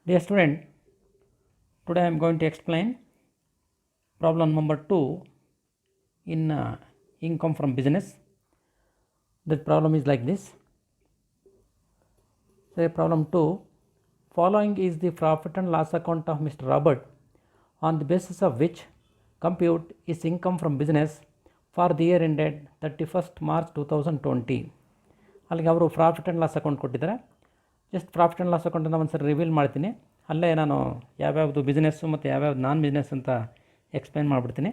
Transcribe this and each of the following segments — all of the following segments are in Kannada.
Dear student, today I am going to explain problem number 2 in income from business. That problem is like this. Say problem 2, following is the profit and loss account of Mr. Robert, on the basis of which compute his income from business for the year ended 31st March 2020. ಅಲ್ಲಿಗೆ ಅವರು ಪ್ರಾಫಿಟ್ ಆ್ಯಂಡ್ ಲಾಸ್ ಅಕೌಂಟ್ ಕೊಟ್ಟಿದ್ದಾರೆ. ಜಸ್ಟ್ ಪ್ರಾಫಿಟ್ ಆ್ಯಂಡ್ ಲಾಸ್ ಅಕೌಂಟನ್ನು ಒಂದು ಸರಿ ರಿವೀಲ್ ಮಾಡ್ತೀನಿ. ಅಲ್ಲೇ ನಾನು ಯಾವ್ಯಾವುದು ಬಿಸ್ನೆಸ್ಸು ಮತ್ತು ಯಾವ್ಯಾವ್ದು ನಾನ್ ಬಿಸ್ನೆಸ್ ಅಂತ ಎಕ್ಸ್ಪ್ಲೈನ್ ಮಾಡಿಬಿಡ್ತೀನಿ.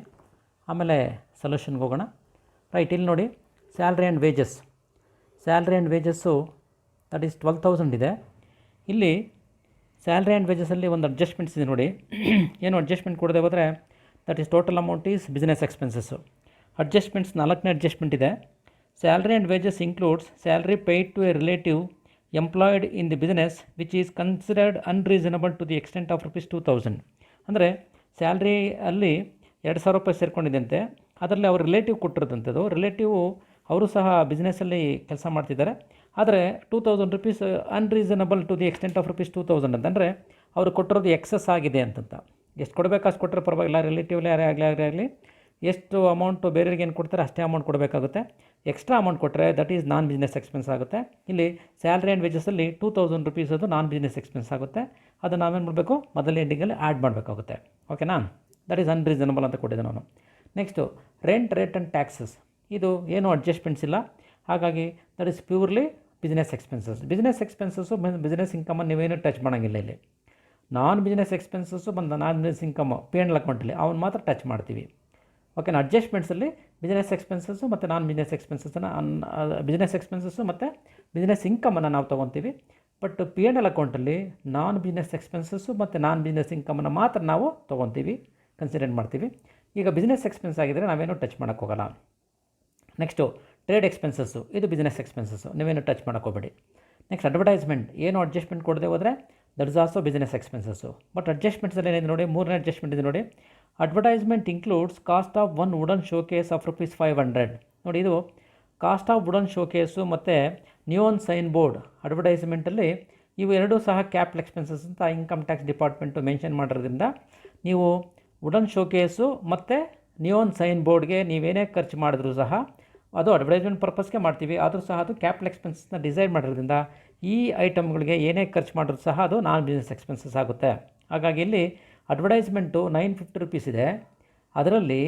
ಆಮೇಲೆ ಸೊಲ್ಯೂಷನ್ಗೆ ಹೋಗೋಣ. ರೈಟ್, ಇಲ್ಲಿ ನೋಡಿ, salary and wages that is 12,000 ಇದೆ. ಇಲ್ಲಿ ಸ್ಯಾಲ್ರಿ ಆ್ಯಂಡ್ ವೇಜಸಲ್ಲಿ ಒಂದು ಅಡ್ಜಸ್ಟ್ಮೆಂಟ್ಸ್ ಇದೆ ನೋಡಿ. ಏನು ಅಡ್ಜಸ್ಟ್ಮೆಂಟ್ ಕೊಡದೆ ಹೋದರೆ that is total amount is business expenses. Adjustments 4ನೇ ಅಡ್ಜಸ್ಟ್ಮೆಂಟ್ ಇದೆ. Salary and wages includes salary paid to a relative employed in the business which is considered unreasonable to the extent of ₹2,000. ಅಂದರೆ ಸ್ಯಾಲ್ರಿ ಅಲ್ಲಿ 2,000 ರೂಪಾಯಿ ಸೇರ್ಕೊಂಡಿದ್ದಂತೆ, ಅದರಲ್ಲಿ ಅವ್ರ ರಿಲೇಟಿವ್ ಕೊಟ್ಟಿರೋದಂಥದ್ದು. ರಿಲೇಟಿವ್ ಅವರು ಸಹ ಬಿಸ್ನೆಸ್ಸಲ್ಲಿ ಕೆಲಸ ಮಾಡ್ತಿದ್ದಾರೆ. ಆದರೆ ₹2,000 unreasonable to the extent of ₹2,000 ಅಂತಂದರೆ ಅವರು ಕೊಟ್ಟಿರೋದು ಎಕ್ಸಸ್ ಆಗಿದೆ ಅಂತಂತ. ಎಷ್ಟು ಕೊಡಬೇಕು ಅಷ್ಟು ಕೊಟ್ಟರೆ ಪರವಾಗಿಲ್ಲ, ರಿಲೇಟಿವ್ಲೇ ಆಗಲಿ ಎಷ್ಟು ಅಮೌಂಟು ಬೇರೆಯವ್ರಿಗೆ ಏನು ಕೊಡ್ತಾರೆ ಅಷ್ಟೇ ಅಮೌಂಟ್ ಕೊಡಬೇಕಾಗುತ್ತೆ. ಎಕ್ಸ್ಟ್ರಾ ಅಮೌಂಟ್ ಕೊಟ್ಟರೆ that is non business expense ಆಗುತ್ತೆ. ಇಲ್ಲಿ ಸ್ಯಾಲ್ರಿ ಆ್ಯಂಡ್ ವೇಜಸಲ್ಲಿ ₹2,000 ಅದು ನಾನ್ ಬಿಸ್ನೆಸ್ ಎಕ್ಸ್ಪೆನ್ಸ್ ಆಗುತ್ತೆ. ಅದು ನಾವೇನು ಮಾಡಬೇಕು, ಮೊದಲನೇ ಎಂಡಿಂಗಲ್ಲಿ ಆ್ಯಡ್ ಮಾಡಬೇಕಾಗುತ್ತೆ. ಓಕೆನಾ? ದಟ್ ಈಸ್ ಅನ್ರೀಸನಬಲ್ ಅಂತ ಕೊಟ್ಟಿದ್ದೆ ನಾನು. ನೆಕ್ಸ್ಟು ರೇಟ್ ಆ್ಯಂಡ್ ಟ್ಯಾಕ್ಸಸ್, ಇದು ಏನೂ ಅಡ್ಜಸ್ಟ್ಮೆಂಟ್ಸ್ ಇಲ್ಲ. ಹಾಗಾಗಿ that is purely business expenses. Business ಇನ್ಕಮನ್ನು ನೀವೇನು ಟಚ್ ಮಾಡೋಂಗಿಲ್ಲ. ಇಲ್ಲಿ ನಾನ್ ಬಿಸ್ನೆಸ್ ಎಕ್ಸ್ಪೆನ್ಸಸ್ಸು ಬಂದು ನಾನ್ ಬಿಸ್ನೆಸ್ ಇನ್ಕಮು P&L ಅಕೌಂಟಲ್ಲಿ ಅವನು ಮಾತ್ರ ಟಚ್ ಮಾಡ್ತೀವಿ. ಓಕೆನಾ? ಅಡ್ಜಸ್ಟ್ಮೆಂಟ್ಸಲ್ಲಿ ಬಿಸ್ನೆಸ್ ಎಕ್ಸ್ಪೆನ್ಸಸ್ಸು ಮತ್ತು ನಾನ್ ಬಿಸ್ನೆಸ್ ಎಕ್ಸ್ಪೆನ್ಸಸ್ಸು ಮತ್ತು ಬಿಸ್ನೆಸ್ ಇನ್ಕಮನ್ನು ನಾವು ತೊಗೊತೀವಿ. ಬಟ್ P&L ಅಕೌಂಟಲ್ಲಿ ನಾನ್ ಬಿಸ್ನೆಸ್ ಎಕ್ಸ್ಪೆನ್ಸಸ್ಸು ಮತ್ತು ನಾನ್ ಬಿಸ್ನೆಸ್ ಇನ್ಕಮನ್ನು ಮಾತ್ರ ನಾವು ತೊಗೊತೀವಿ, ಕನ್ಸಿಡರ್ ಮಾಡ್ತೀವಿ. ಈಗ ಬಿಸ್ನೆಸ್ ಎಕ್ಸ್ಪೆನ್ಸ್ ಆಗಿದ್ದರೆ ನಾವೇನು ಟಚ್ ಮಾಡೋಕ್ಕೋಗಲ್ಲ. ನೆಕ್ಸ್ಟು ಟ್ರೇಡ್ ಎಕ್ಸ್ಪೆನ್ಸಸ್ಸು, ಇದು ಬಿಸ್ನೆಸ್ ಎಕ್ಸ್ಪೆನ್ಸಸ್ಸು, ನೀವೇನು ಟಚ್ ಮಾಡೋಕ್ಕೋಗಬೇಡಿ. ನೆಕ್ಸ್ಟ್ ಅಡ್ವರ್ಟೈಸ್ಮೆಂಟ್, ಏನು ಅಡ್ಜಸ್ಟ್ಮೆಂಟ್ ಕೊಡದೆ ಹೋದರೆ that is also business expenses. But ಅಡ್ಜಸ್ಟ್ಮೆಂಟ್ಸಲ್ಲಿ ಏನಿದೆ ನೋಡಿ, 3ನೇ ಅಡ್ಜಸ್ಟ್ಮೆಂಟ್ ಇದೆ ನೋಡಿ. Advertisement includes cost of one wooden showcase of ₹500. ನೋಡಿ, ಇದು ಕಾಸ್ಟ್ ಆಫ್ ವುಡನ್ ಶೋಕೇಸು ಮತ್ತು ನಿಯೋನ್ ಸೈನ್ ಬೋರ್ಡ್ ಅಡ್ವರ್ಟೈಸ್ಮೆಂಟಲ್ಲಿ ಇವು ಎರಡೂ ಸಹ ಕ್ಯಾಪಿಟಲ್ ಎಕ್ಸ್ಪೆನ್ಸಸ್ ಅಂತ ಇನ್ಕಮ್ ಟ್ಯಾಕ್ಸ್ ಡಿಪಾರ್ಟ್ಮೆಂಟು ಮೆನ್ಷನ್ ಮಾಡೋದ್ರಿಂದ ನೀವು ವುಡನ್ ಶೋಕೇಸು ಮತ್ತು ನಿಯೋನ್ ಸೈನ್ ಬೋರ್ಡ್ಗೆ ನೀವೇನೇ ಖರ್ಚು ಮಾಡಿದ್ರೂ ಸಹ ಅದು ಅಡ್ವರ್ಟೈಸ್ಮೆಂಟ್ ಪರ್ಪಸ್ಗೆ ಮಾಡ್ತೀವಿ. ಆದರೂ ಸಹ ಅದು ಕ್ಯಾಪಿಟಲ್ ಎಕ್ಸ್ಪೆನ್ಸಸ್ನ ಡಿಸೈಡ್ ಮಾಡಿರೋದ್ರಿಂದ ಈ ಐಟಮ್ಗಳಿಗೆ ಏನೇ ಖರ್ಚು ಮಾಡಿದ್ರು ಸಹ ಅದು ನಾನ್ ಬಿಸ್ನೆಸ್ ಎಕ್ಸ್ಪೆನ್ಸಸ್ ಆಗುತ್ತೆ. ಹಾಗಾಗಿ ಇಲ್ಲಿ ಅಡ್ವರ್ಟೈಸ್ಮೆಂಟು ₹950 ಇದೆ. ಅದರಲ್ಲಿ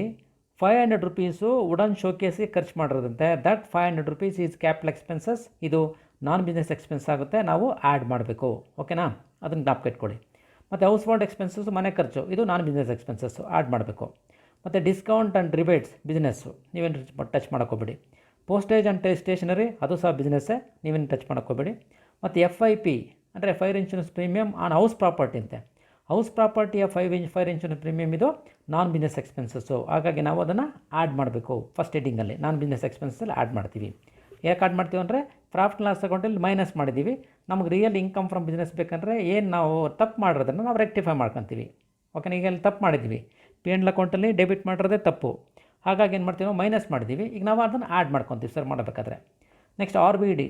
₹500 ವುಡನ್ ಶೋಕೇಸ್ಗೆ ಖರ್ಚು ಮಾಡಿರೋದಂತೆ. That ₹500 is capital expenses. ಇದು ನಾನ್ ಬಿಸ್ನೆಸ್ ಎಕ್ಸ್ಪೆನ್ಸ್ ಆಗುತ್ತೆ, ನಾವು ಆ್ಯಡ್ ಮಾಡಬೇಕು. ಓಕೆನಾ? ಅದನ್ನು ಜ್ಞಾಪಕ ಇಟ್ಕೊಳ್ಳಿ. ಮತ್ತು ಹೌಸ್ ಹೋಲ್ಡ್ ಎಕ್ಸ್ಪೆನ್ಸಸ್ಸು, ಮನೆ ಖರ್ಚು, ಇದು ನಾನ್ ಬಿಸ್ನೆಸ್ ಎಕ್ಸ್ಪೆನ್ಸಸ್ಸು, ಆ್ಯಡ್ ಮಾಡಬೇಕು. ಮತ್ತು ಡಿಸ್ಕೌಂಟ್ ಆ್ಯಂಡ್ ರಿಬೇಟ್ಸ್ ಬಿಸ್ನೆಸ್ಸು, ನೀವೇನು ಟಚ್ ಮಾಡೋಕ್ಕೋಬೇಡಿ. ಪೋಸ್ಟೇಜ್ ಆ್ಯಂಡ್ ಸ್ಟೇಷನರಿ, ಅದು ಸಹ ಬಿಸ್ನೆಸ್ಸೇ, ನೀವೇನು ಟಚ್ ಮಾಡೋಕ್ಕೋಬೇಡಿ. ಮತ್ತು FIP ಅಂದರೆ fire insurance premium on house property ಅಂತೆ. ಹೌಸ್ ಪ್ರಾಪರ್ಟಿಯ ಫೈರ್ ಇನ್ಶೂರೆನ್ಸ್ ಪ್ರೀಮಿಯಮ್ ಇದು ನಾನ್ ಬಿಸ್ನೆಸ್ ಎಕ್ಸ್ಪೆನ್ಸಸ್ಸು. ಹಾಗಾಗಿ ನಾವು ಅದನ್ನು ಆ್ಯಡ್ ಮಾಡಬೇಕು. ಫಸ್ಟ್ ಹೆಡ್ಡಿಂಗಲ್ಲಿ ನಾನ್ ಬಿಸ್ನೆಸ್ ಎಕ್ಸ್ಪೆನ್ಸಲ್ಲಿ ಆ್ಯಡ್ ಮಾಡ್ತೀವಿ. ಯಾಕೆ ಆ್ಯಡ್ ಮಾಡ್ತೀವಿ ಅಂದರೆ ಪ್ರಾಫಿಟ್ ಲಾಸ್ ಅಕೌಂಟಲ್ಲಿ ಮೈನಸ್ ಮಾಡಿದ್ದೀವಿ. ನಮಗೆ ರಿಯಲ್ ಇನ್ಕಮ್ ಫ್ರಮ್ ಬಿಸ್ನೆಸ್ ಬೇಕಂದರೆ ಏನು ನಾವು ತಪ್ಪು ಮಾಡಿರೋದನ್ನು ನಾವು ರೆಕ್ಟಿಫೈ ಮಾಡ್ಕೊತೀವಿ. ಓಕೆನಾ? ಈಗ ಅಲ್ಲಿ ತಪ್ಪು ಮಾಡಿದ್ದೀವಿ, P&L ಅಕೌಂಟಲ್ಲಿ ಡೆಬಿಟ್ ಮಾಡಿರೋದೇ ತಪ್ಪು. ಹಾಗಾಗಿ ಏನು ಮಾಡ್ತೀವಿ, ನಾವು ಮೈನಸ್ ಮಾಡಿದ್ದೀವಿ. ಈಗ ನಾವು ಅದನ್ನು ಆ್ಯಡ್ ಮಾಡ್ಕೊತೀವಿ ಸರ್ ಮಾಡಬೇಕಾದ್ರೆ. Next RBD,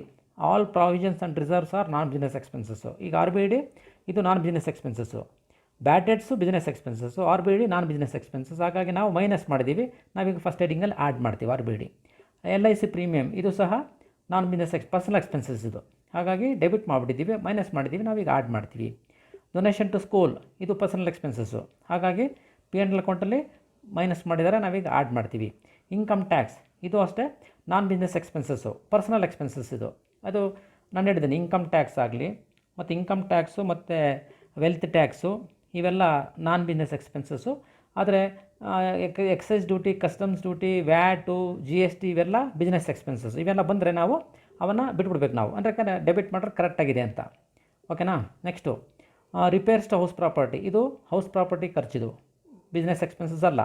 all provisions and reserves are non business expenses. ಈಗ RBD ಇದು non business expenses. Bad debts business expenses, RBD non business expenses. ಹಾಗಾಗಿ ನಾವು ಮೈನಸ್ ಮಾಡಿದ್ದೀವಿ. ನಾವೀಗ ಫಸ್ಟ್ ಹೆಡಿಂಗಲ್ಲಿ ಆ್ಯಡ್ ಮಾಡ್ತೀವಿ RBD. LIC ಪ್ರೀಮಿಯಮ್, ಇದು ಸಹ ನಾನ್ ಬಿಸ್ನೆಸ್ ಪರ್ಸನಲ್ ಎಕ್ಸ್ಪೆನ್ಸಸ್ ಇದು. ಹಾಗಾಗಿ ಡೆಬಿಟ್ ಮಾಡಿಬಿಟ್ಟಿದ್ದೀವಿ, ಮೈನಸ್ ಮಾಡಿದ್ದೀವಿ, ನಾವೀಗ ಆ್ಯಡ್ ಮಾಡ್ತೀವಿ. ಡೊನೇಷನ್ ಟು ಸ್ಕೂಲ್, ಇದು ಪರ್ಸನಲ್ ಎಕ್ಸ್ಪೆನ್ಸಸ್ಸು. ಹಾಗಾಗಿ P&L ಅಕೌಂಟಲ್ಲಿ ಮೈನಸ್ ಮಾಡಿದರೆ ನಾವೀಗ ಆ್ಯಡ್ ಮಾಡ್ತೀವಿ. ಇನ್ಕಮ್ ಟ್ಯಾಕ್ಸ್, ಇದು ಅಷ್ಟೇ ನಾನ್ ಬಿಸ್ನೆಸ್ ಎಕ್ಸ್ಪೆನ್ಸಸ್ಸು, ಪರ್ಸನಲ್ ಎಕ್ಸ್ಪೆನ್ಸಸ್ ಇದು. ಅದು ನಾನು ಹೇಳಿದ್ದೀನಿ, ಇನ್ಕಮ್ ಟ್ಯಾಕ್ಸ್ ಆಗಲಿ ಮತ್ತು ಇನ್ಕಮ್ ಟ್ಯಾಕ್ಸು ಮತ್ತು ವೆಲ್ತ್ ಟ್ಯಾಕ್ಸು ಇವೆಲ್ಲ ನಾನ್ ಬಿಸ್ನೆಸ್ ಎಕ್ಸ್ಪೆನ್ಸಸ್ಸು. ಆದರೆ excise duty, customs duty, watt, GST ಇವೆಲ್ಲ ಬಿಸ್ನೆಸ್ ಎಕ್ಸ್ಪೆನ್ಸಸ್. ಇವೆಲ್ಲ ಬಂದರೆ ನಾವು ಅವನ್ನು ಬಿಟ್ಬಿಡ್ಬೇಕು ನಾವು, ಅಂದರೆ ಡೆಬಿಟ್ ಮಾಡಿದ್ರೆ ಕರೆಕ್ಟಾಗಿದೆ ಅಂತ. ಓಕೆನಾ? Next repairs to house property, ಇದು ಹೌಸ್ ಪ್ರಾಪರ್ಟಿ ಖರ್ಚಿದು, ಬಿಸ್ನೆಸ್ ಎಕ್ಸ್ಪೆನ್ಸಸ್ ಅಲ್ಲ.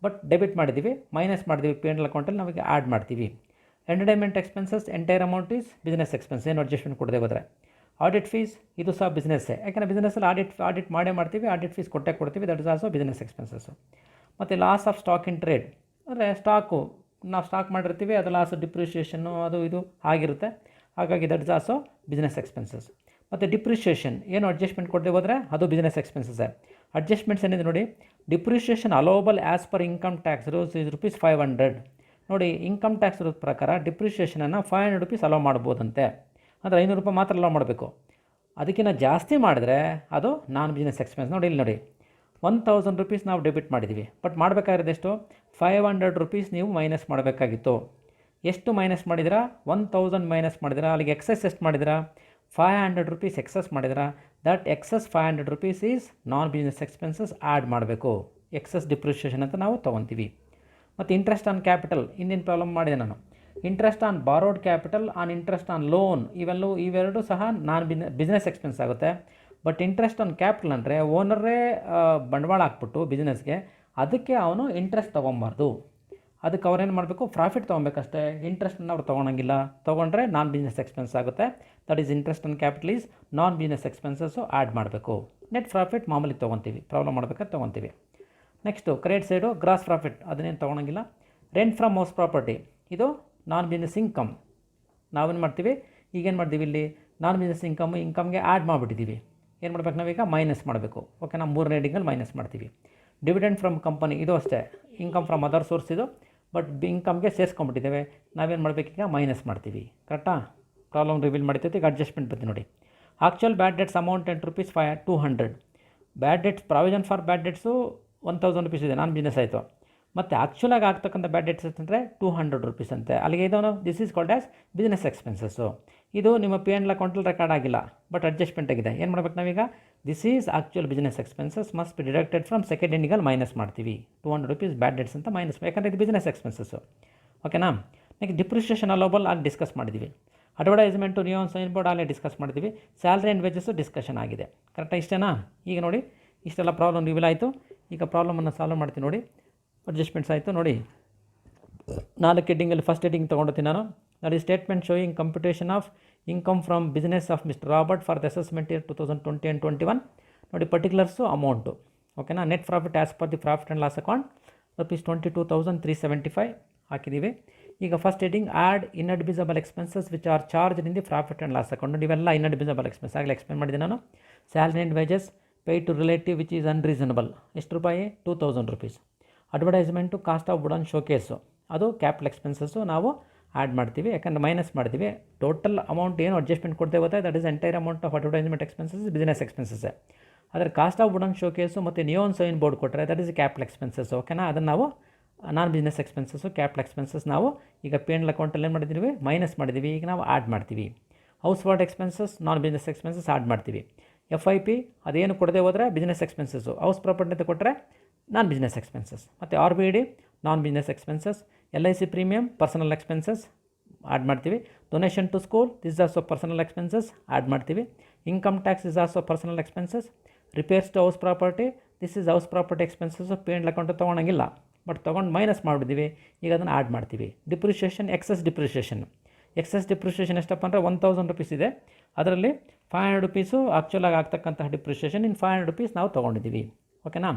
ಬಟ್ ಡೆಬಿಟ್ ಮಾಡಿದ್ದೀವಿ, ಮೈನಸ್ ಮಾಡಿದ್ದೀವಿ P&L ಅಕೌಂಟಲ್ಲಿ, ನಾವೀಗ ಆ್ಯಡ್ ಮಾಡ್ತೀವಿ. Entertainment expenses entire amount is business expense, ಏನು ಅಡ್ಜಸ್ಟ್ಮೆಂಟ್ ಕೊಡದೆ ಹೋದರೆ. ಆಡಿಟ್ ಫೀಸ್, ಇದು ಸಹ ಬಿಸ್ನೆಸ್ಸೇ. ಯಾಕೆಂದರೆ ಬಿಸ್ನೆಸ್ಸಲ್ಲಿ ಆಡಿಟ್ ಮಾಡೇ ಮಾಡ್ತೀವಿ, ಆಡಿಟ್ ಫೀಸ್ ಕೊಡ್ತೀವಿ, that is also business expenses. ಮತ್ತು loss of stock in trade, ಅಂದರೆ ನಾವು ಸ್ಟಾಕ್ ಮಾಡಿರ್ತೀವಿ, ಅದು ಲಾಸ್ ಡಿಪ್ರಿಷಿಯೇಷನ್ನು ಅದು ಇದು ಆಗಿರುತ್ತೆ. ಹಾಗಾಗಿ that is also business expenses. ಮತ್ತು ಡಿಪ್ರಿಷಿಯೇಷನ್ ಏನು ಅಡ್ಜಸ್ಟ್ಮೆಂಟ್ ಕೊಡದೆ ಹೋದರೆ ಅದು ಬಿಸ್ನೆಸ್ ಎಕ್ಸ್ಪೆನ್ಸಸ್ಸೇ. ಅಡ್ಜಸ್ಟ್ಮೆಂಟ್ಸ್ ಏನಿದೆ ನೋಡಿ, depreciation allowable as per income tax rules is ₹500. ನೋಡಿ, ಇನ್ಕಮ್ ಟ್ಯಾಕ್ಸ್ ರೂಲ್ಸ್ ಪ್ರಕಾರ ಡಿಪ್ರಿಷಿಯೇಷನನ್ನು ₹500 ಅಲೋ ಮಾಡ್ಬೋದಂತೆ. ಅಂದರೆ ₹500 ಮಾತ್ರ ಅಲೋ ಮಾಡಬೇಕು. ಅದಕ್ಕಿಂತ ಜಾಸ್ತಿ ಮಾಡಿದ್ರೆ ಅದು ನಾನ್ ಬಿಸ್ನೆಸ್ ಎಕ್ಸ್ಪೆನ್ಸ್. ನೋಡಿ ಇಲ್ಲಿ ನೋಡಿ, ₹1000 ನಾವು ಡೆಬಿಟ್ ಮಾಡಿದ್ದೀವಿ, ಬಟ್ ಮಾಡಬೇಕಾಗಿರೋದು ಎಷ್ಟು? ₹500 ನೀವು ಮೈನಸ್ ಮಾಡಬೇಕಾಗಿತ್ತು. ಎಷ್ಟು ಮೈನಸ್ ಮಾಡಿದಿರಾ? 1000 ಮೈನಸ್ ಮಾಡಿದಿರಾ. ಅಲ್ಲಿಗೆ ಎಕ್ಸೆಸ್ ಎಷ್ಟು ಮಾಡಿದಿರಾ? ₹500 ಎಕ್ಸೆಸ್ ಮಾಡಿದಿರಾ. That excess ₹500 is non business expenses add ಮಾಡಬೇಕು. ಎಕ್ಸೆಸ್ ಡಿಪ್ರಿಷಿಯೇಷನ್ ಅಂತ ನಾವು ತೊಗೊತೀವಿ. ಮತ್ತು ಇಂಟ್ರೆಸ್ಟ್ ಆನ್ ಕ್ಯಾಪಿಟಲ್, ಹಿಂದಿನ ಪ್ರಾಬ್ಲಮ್ ಮಾಡಿದೆ ನಾನು. Interest on borrowed capital, on interest on loan, ಇವೆರಡೂ ಸಹ ನಾನ್ ಬಿಸ್ನೆಸ್ ಎಕ್ಸ್ಪೆನ್ಸ್ ಆಗುತ್ತೆ. ಬಟ್ ಇಂಟ್ರೆಸ್ಟ್ ಆನ್ ಕ್ಯಾಪಿಟಲ್ ಅಂದರೆ ಓನರೇ ಬಂಡವಾಳ ಹಾಕ್ಬಿಟ್ಟು ಬಿಸ್ನೆಸ್ಗೆ, ಅದಕ್ಕೆ ಅವನು ಇಂಟ್ರೆಸ್ಟ್ ತೊಗೊಬಾರ್ದು. ಅದಕ್ಕೆ ಅವ್ರೇನು ಮಾಡಬೇಕು? ಪ್ರಾಫಿಟ್ ತೊಗೊಬೇಕಷ್ಟೇ. ಇಂಟ್ರೆಸ್ಟನ್ನು ಅವ್ರು ತೊಗೊಳಂಗಿಲ್ಲ. ತೊಗೊಂಡ್ರೆ ನಾನ್ ಬಿಸ್ನೆಸ್ ಎಕ್ಸ್ಪೆನ್ಸ್ ಆಗುತ್ತೆ. That is interest on capital is non business expenses add ಮಾಡಬೇಕು. ನೆಟ್ ಪ್ರಾಫಿಟ್ ಮಾಮೂಲಿ ತೊಗೊತೀವಿ, ಪ್ರಾಬ್ಲಮ್ ಮಾಡಬೇಕಾದ್ರೆ ತೊಗೊತೀವಿ. Next credit side gross profit, ಅದನ್ನೇನು ತೊಗೊಳಂಗಿಲ್ಲ. ರೆಂಟ್ ಫ್ರಮ್ ಹೌಸ್ ಪ್ರಾಪರ್ಟಿ, ಇದು ನಾನ್ ಬಿಸ್ನೆಸ್ ಇನ್ಕಮ್. ನಾವೇನು ಮಾಡ್ತೀವಿ? ಈಗೇನು ಮಾಡ್ತೀವಿ? ಇಲ್ಲಿ ನಾನ್ ಬಿಸ್ನೆಸ್ ಇನ್ಕಮ್ಗೆ ಆ್ಯಡ್ ಮಾಡಿಬಿಟ್ಟಿದ್ದೀವಿ. ಏನು ಮಾಡ್ಬೇಕು? ನಾವೀಗ ಮೈನಸ್ ಮಾಡಬೇಕು. ಓಕೆನಾ? 3ನೇ ಹೆಡಿಂಗಲ್ಲಿ ಮೈನಸ್ ಮಾಡ್ತೀವಿ. ಡಿವಿಡೆಂಡ್ ಫ್ರಮ್ ಕಂಪನಿ, ಇದು ಅಷ್ಟೇ ಇನ್ಕಮ್ ಫ್ರಮ್ ಅದರ್ ಸೋರ್ಸ್ ಇದು, ಬಟ್ ಇನ್ಕಮ್ಗೆ ಸೇರಿಸ್ಕೊಂಡ್ಬಿಟ್ಟಿದ್ದೇವೆ. ನಾವೇನು ಮಾಡಬೇಕೀಗ? ಮೈನಸ್ ಮಾಡ್ತೀವಿ. ಕರೆಕ್ಟಾ? ಪ್ರಾಬ್ಲಮ್ ರಿವೀಲ್ ಮಾಡಿರ್ತೈತೆ. ಈಗ ಅಡ್ಜಸ್ಟ್ಮೆಂಟ್ ಬರ್ತೀವಿ ನೋಡಿ. Actual bad debts amount ₹200. Bad debts provision for bad debts ₹1000 ಇದೆ, ನಾನ್ ಬಿಸ್ನೆಸ್ ಆಯಿತು. ಮತ್ತು ಆ್ಯಕ್ಚುಲಾಗಿ ಆಗ್ತಕ್ಕಂಥ ಬ್ಯಾಡ್ ಡೆಟ್ಸ್ ಅಂತಂದರೆ ₹200 ಅಂತೆ. ಅಲ್ಲಿಗೆ ಇದನ್ನು this is called as business expenses. ಇದು ನಿಮ್ಮ P&L ಅಕೌಂಟಲ್ಲಿ ರೆಕಾರ್ಡ್ ಆಗಿಲ್ಲ, ಬಟ್ ಅಡ್ಜಸ್ಟ್ಮೆಂಟ್ ಆಗಿದೆ. ಏನು ಮಾಡ್ಬೇಕು ನಾವೀಗ? This is actual business expenses must be deducted from second ಎಂಡಿಂಗಲ್ಲಿ ಮೈನಸ್ ಮಾಡ್ತೀವಿ. ₹200 ಬ್ಯಾಡ್ ಡೆಟ್ಸ್ ಅಂತ ಮೈನಸ್, ಯಾಕಂದರೆ ಇದು ಬಿಸ್ನೆಸ್ ಎಕ್ಸ್ಪೆನ್ಸಸ್ಸು. ಓಕೆನಾ? ನೆಕ್ಸ್ಟ್ ಡಿಪ್ರಿಷಿಯೇಷನ್ ಅಲೋಬಲ್ ಆಗಿ ಡಿಸ್ಕಸ್ ಮಾಡಿದ್ದೀವಿ. ಅಡ್ವರ್ಟೈಸ್ಮೆಂಟು, ನಿಯಾನ್ ಸೈನ್ ಬೋರ್ಡ್ ಆಗಲೇ ಡಿಸ್ಕಸ್ ಮಾಡಿದ್ದೀವಿ. ಸ್ಯಾಲ್ರಿ ಆ್ಯಂಡ್ ವೇಜಸ್ಸು ಡಿಸ್ಕಷನ್ ಆಗಿದೆ. ಕರೆಕ್ಟಾಗಿ ಇಷ್ಟೇನಾ? ಈಗ ನೋಡಿ, ಇಷ್ಟೆಲ್ಲ ಪ್ರಾಬ್ಲಮ್ ರಿವೀಲ್ ಆಯಿತು. ಈಗ ಪ್ರಾಬ್ಲಮನ್ನು ಸಾಲ್ವ್ ಮಾಡ್ತೀನಿ ನೋಡಿ. ಅಡ್ಜಸ್ಟ್ಮೆಂಟ್ಸ್ ಆಯಿತು ನೋಡಿ. 4 ಹೆಡ್ಡಿಂಗಲ್ಲಿ ಫಸ್ಟ್ ಹೆಡ್ಡಿಂಗ್ ತೊಗೊಂಡಿರ್ತೀನಿ ನಾನು. That is statement showing computation of income from business of mister Robert for the assessment year 2020 and 21. ನೋಡಿ, ಪರ್ಟಿಕ್ಯುಲರ್ಸು, ಅಮೌಂಟು. ಓಕೆನಾ? Net profit as per the profit and loss account ₹22,375 ಹಾಕಿದ್ದೀವಿ. ಈಗ first heading add inadmissible expenses which are charge in the profit and loss account. ನೋಡಿ, ಇವೆಲ್ಲ ಇನ್ಅಡ್ಮಿಸಬಲ್ ಎಕ್ಸ್ಪೆನ್ಸ್ ಆಗಲೇ ಎಕ್ಸ್ಪ್ಲೇನ್ ಮಾಡಿದೆ ನಾನು. Salary and wages paid to relative which is unreasonable, ಎಷ್ಟು ರೂಪಾಯಿ? ₹2,000. Advertisement, cost of wooden showcase, ಅದು ಕ್ಯಾಪಿಟಲ್ ಎಕ್ಸ್ಪೆನ್ಸಸ್ಸು ನಾವು ಆ್ಯಡ್ ಮಾಡ್ತೀವಿ, ಯಾಕಂದರೆ ಮೈನಸ್ ಮಾಡ್ತೀವಿ. ಟೋಟಲ್ ಅಮೌಂಟ್ ಏನು ಅಡ್ಜಸ್ಟ್ಮೆಂಟ್ ಕೊಡ್ತೇವೆ ಗೊತ್ತಾ? That is entire amount of advertisement expenses business ಎಕ್ಸ್ಪೆನ್ಸಸ್ಸೇ. ಆದರೆ ಕಾಸ್ಟ್ ಆಫ್ ವುಡನ್ ಶೋಕೇಸು ಮತ್ತು ನಿಯಾನ್ ಸೈನ್ ಬೋರ್ಡ್ ಕೊಟ್ಟರೆ ದಟ್ ಈಸ್ ಕ್ಯಾಪಿಟಲ್ ಎಕ್ಸ್ಪೆನ್ಸಸ್. ಓಕೆನಾ? ಅದನ್ನು ನಾವು non business expenses, capital expenses ನಾವು ಈಗ P&L ಅಕೌಂಟಲ್ಲಿ ಏನು ಮಾಡಿದ್ದೀವಿ? ಮೈನಸ್ ಮಾಡಿದ್ದೀವಿ. ಈಗ ನಾವು ಆ್ಯಡ್ ಮಾಡ್ತೀವಿ. ಹೌಸ್ ವಾರ್ಡ್ ಎಕ್ಸ್ಪೆನ್ಸಸ್, ನಾನ್ ಬಿಸ್ನೆಸ್ ಎಕ್ಸ್ಪೆನ್ಸಸ್ ಆ್ಯಡ್ ಮಾಡ್ತೀವಿ. FIP ಅದೇನು ಕೊಡದೆ ಹೋದರೆ ಬಿಸ್ನೆಸ್ ಎಕ್ಸ್ಪೆನ್ಸಸ್ಸು. ಹೌಸ್ ಪ್ರಾಪರ್ಟಿ ಅಂತ ಕೊಟ್ಟರೆ ನಾನ್ ಬಿಸ್ನೆಸ್ ಎಕ್ಸ್ಪೆನ್ಸಸ್. ಮತ್ತು RBD non business expenses. LIC premium personal expenses add ಮಾಡ್ತೀವಿ. Donation to school this also personal expenses add ಮಾಡ್ತೀವಿ. Income tax is also personal expenses. Repairs to house property this is house property expenses. P&L account ತೊಗೊಳಂಗಿಲ್ಲ, ಬಟ್ ತೊಗೊಂಡು ಮೈನಸ್ ಮಾಡಿಬಿದ್ದೀವಿ. ಈಗ ಅದನ್ನು ಆ್ಯಡ್ ಮಾಡ್ತೀವಿ. ಡಿಪ್ರಿಷಿಯೇಷನ್, ಎಕ್ಸೆಸ್ ಡಿಪ್ರಿಷಿಯೇಷನ್ ಎಷ್ಟಪ್ಪ ಅಂದರೆ ₹1,000 ಇದೆ. ಅದರಲ್ಲಿ ₹500 ಆ್ಯಕ್ಚುಲಾಗಿ ಆಗ್ತಕ್ಕಂತಹ ಡಿಪ್ರಿಷಿಯೇಷನ್, ಇನ್ನು ₹500 ನಾವು ತೊಗೊಂಡಿದ್ದೀವಿ. ಓಕೆನಾ?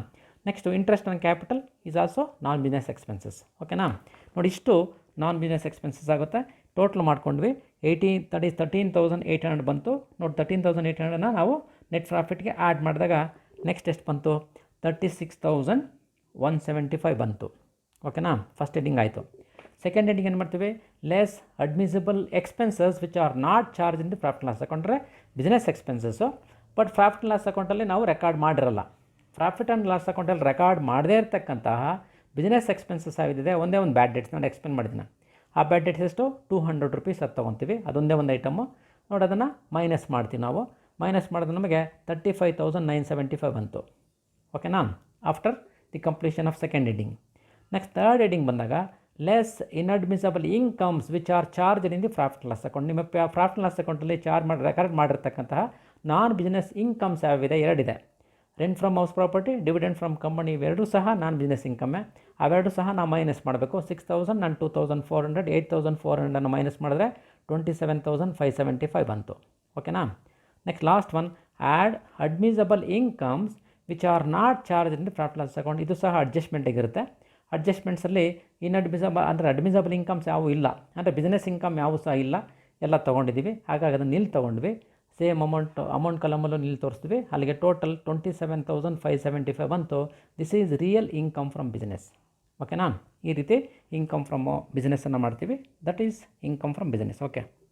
Next interest on capital is also non business expenses. ಓಕೆನಾ? ನೋಡಿ, ಇಷ್ಟು ನಾನ್ ಬಿಸ್ನೆಸ್ ಎಕ್ಸ್ಪೆನ್ಸಸ್ ಆಗುತ್ತೆ. ಟೋಟಲ್ ಮಾಡ್ಕೊಂಡ್ವಿ 13,800 ಬಂತು. ನೋಡಿ, 13,800ನ ನಾವು ನೆಟ್ ಪ್ರಾಫಿಟ್ಗೆ ಆ್ಯಡ್ ಮಾಡಿದಾಗ ನೆಕ್ಸ್ಟ್ ಎಷ್ಟು ಬಂತು? 36,175 ಬಂತು. ಓಕೆನಾ? ಫಸ್ಟ್ ಹೆಡ್ಡಿಂಗ್ ಆಯಿತು. ಸೆಕೆಂಡ್ ಹೆಡ್ಡಿಂಗ್ ಏನು ಮಾಡ್ತೀವಿ? Less admissible expenses which are not charge in the profit loss ಅಕೌಂಟ್ರೆ business expenses, but profit loss ಅಕೌಂಟಲ್ಲಿ ನಾವು ರೆಕಾರ್ಡ್ ಮಾಡಿರಲ್ಲ. ಪ್ರಾಫಿಟ್ ಆ್ಯಂಡ್ ಲಾಸ್ ಅಕೌಂಟಲ್ಲಿ ರೆಕಾರ್ಡ್ ಮಾಡದೇ ಇರತಕ್ಕಂತಹ ಬಿಸ್ನೆಸ್ ಎಕ್ಸ್ಪೆನ್ಸಸ್ ಆಗಿದೆ. ಒಂದೇ ಒಂದು ಬ್ಯಾಡ್ ಡೆಟ್ಸ್ ನಾನು ಎಕ್ಸ್ಪ್ಲೇನ್ ಮಾಡಿದ್ದೀನಿ. ಆ ಬ್ಯಾಡ್ ಡೆಟ್ಸ್ ಎಷ್ಟು? ₹200 ಅದು ತೊಗೊತೀವಿ. ಅದೊಂದೇ ಒಂದು ಐಟಮು. ನೋಡಿ, ಅದನ್ನು ಮೈನಸ್ ಮಾಡ್ತೀವಿ ನಾವು. ಮೈನಸ್ ಮಾಡಿದ್ರೆ ನಮಗೆ 35,975 ಬಂತು. ಓಕೆನಾ? After the completion of second heading. Next third heading ಬಂದಾಗ less inadmissible incomes which are charge in the profit loss account. ನಿಮ್ಮ ಪ್ರಾಫಿಟ್ ಲಾಸ್ ಅಕೌಂಟಲ್ಲಿ ರೆಕಾರ್ಡ್ ಮಾಡಿರ್ತಕ್ಕಂತಹ ನಾನ್ ಬಿಸ್ನೆಸ್ ಇನ್ಕಮ್ಸ್ ಯಾವಿದೆ? ಎರಡಿದೆ. Rent from house property, dividend from company, ಇವೆರಡೂ ಸಹ ನಾನ್ ಬಿಸ್ನೆಸ್ ಇನ್ಕಮ್ಮೇ. ಅವೆರಡೂ ಸಹ ನಾವು ಮೈನಸ್ ಮಾಡಬೇಕು. 6,000 and 2,400, 8,400 ಮೈನಸ್ ಮಾಡಿದ್ರೆ 27,575 ಬಂತು. ಓಕೆನಾ? Next last one, add admissible incomes which are not charge in the profit loss account. ಇದು ಸಹ ಅಡ್ಜಸ್ಟ್ಮೆಂಟಿಗಿರುತ್ತೆ. ಅಡ್ಜಸ್ಟ್ಮೆಂಟ್ಸಲ್ಲಿ ಅಡ್ಮಿಸಬಲ್ ಇನ್ಕಮ್ಸ್ ಯಾವುವು ಇಲ್ಲ, ಅಂದರೆ ಬಿಸ್ನೆಸ್ ಇನ್ಕಮ್ ಯಾವುವು ಸಹ ಇಲ್ಲ, ಎಲ್ಲ ತೊಗೊಂಡಿದ್ದೀವಿ. ಹಾಗಾಗಿ ಅದನ್ನು ಇಲ್ಲಿ ತೊಗೊಂಡ್ವಿ. ಸೇಮ್ ಅಮೌಂಟ್ ಕಲಮಲ್ಲೂ ಇಲ್ಲಿ ತೋರಿಸ್ತೀವಿ. ಅಲ್ಲಿಗೆ ಟೋಟಲ್ 27,575 ಬಂತು. This is real income from business. ಓಕೆನಾ? ಈ ರೀತಿ ಇನ್ಕಮ್ ಫ್ರಮ್ ಬಿಸ್ನೆಸ್ಸನ್ನು ಮಾಡ್ತೀವಿ. That is income from business. Okay.